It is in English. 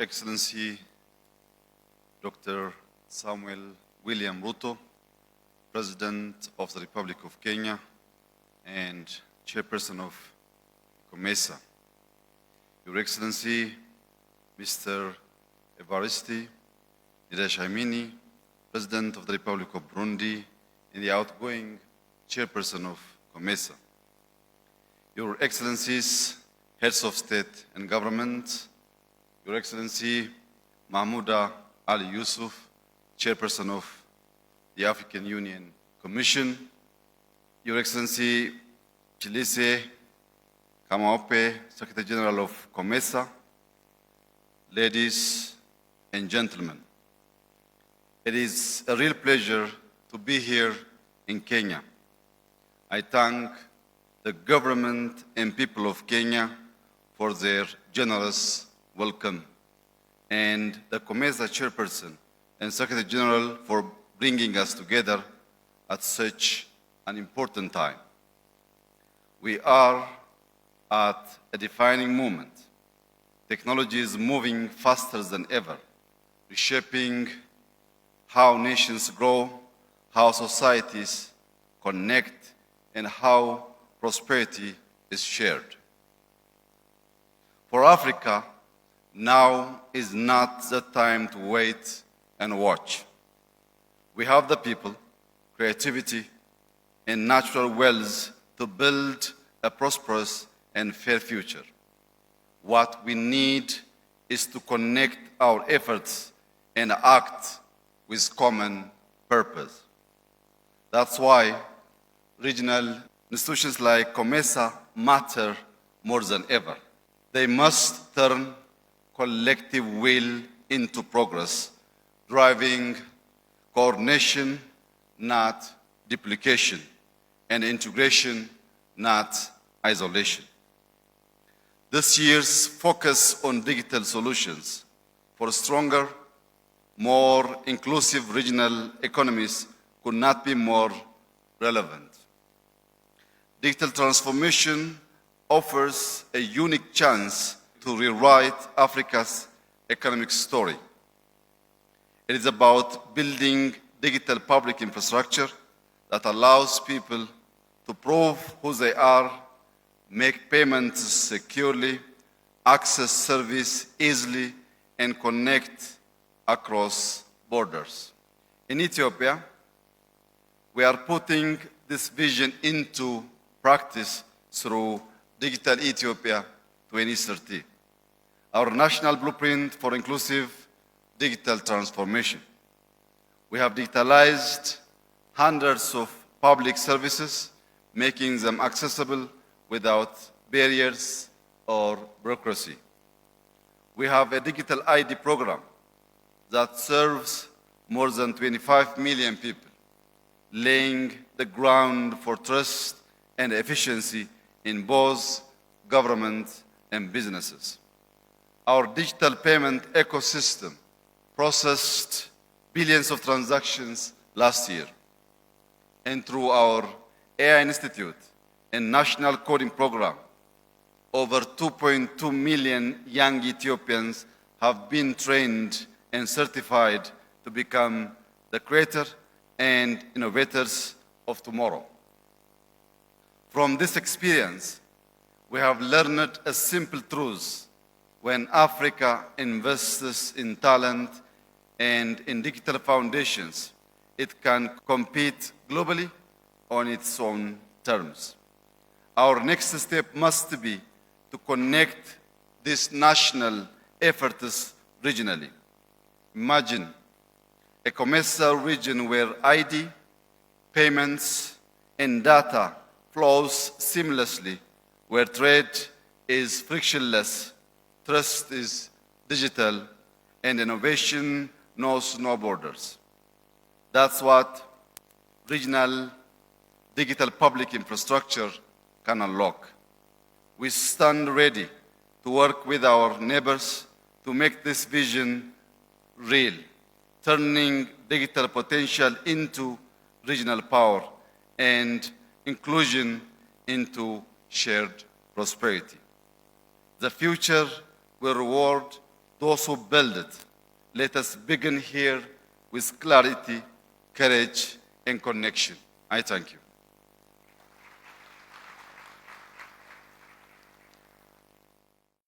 Excellency Dr. Samuel William Ruto, President of the Republic of Kenya and Chairperson of COMESA. Your Excellency, Mr. Evariste Ndayishimiye, President of the Republic of Burundi and the outgoing Chairperson of COMESA. Your Excellencies, Heads of State and Government, Your Excellency Mahmouda Ali Yusuf, Chairperson of the African Union Commission, Your Excellency Chilise Kamaope, Secretary General of COMESA, ladies and gentlemen, it is a real pleasure to be here in Kenya. I thank the government and people of Kenya for their generous welcome, and the COMESA Chairperson and Secretary General for bringing us together at such an important time. We are at a defining moment. Technology is moving faster than ever, reshaping how nations grow, how societies connect, and how prosperity is shared. For Africa, now is not the time to wait and watch. We have the people, creativity, and natural wealth to build a prosperous and fair future. What we need is to connect our efforts and act with common purpose. That's why regional institutions like COMESA matter more than ever. They must turn collective will into progress, driving coordination, not duplication, and integration, not isolation. This year's focus on digital solutions for stronger, more inclusive regional economies could not be more relevant. Digital transformation offers a unique chance to rewrite Africa's economic story. It is about building digital public infrastructure that allows people to prove who they are, make payments securely, access service easily, and connect across borders. In Ethiopia, we are putting this vision into practice through Digital Ethiopia 2030, our national blueprint for inclusive digital transformation. We have digitalized hundreds of public services, making them accessible without barriers or bureaucracy. We have a digital ID program that serves more than 25 million people, laying the ground for trust and efficiency in both government and businesses. Our digital payment ecosystem processed billions of transactions last year. And through our AI Institute and National Coding Program, over 2.2 million young Ethiopians have been trained and certified to become the creators and innovators of tomorrow. From this experience, we have learned a simple truth. When Africa invests in talent and in digital foundations, it can compete globally on its own terms. Our next step must be to connect these national efforts regionally. Imagine a COMESA region where ID, payments, and data flows seamlessly, where trade is frictionless, trust is digital, and innovation knows no borders. That's what regional digital public infrastructure can unlock. We stand ready to work with our neighbors to make this vision real, turning digital potential into regional power and inclusion into shared prosperity. The future will reward those who build it. Let us begin here with clarity, courage, and connection. I thank you.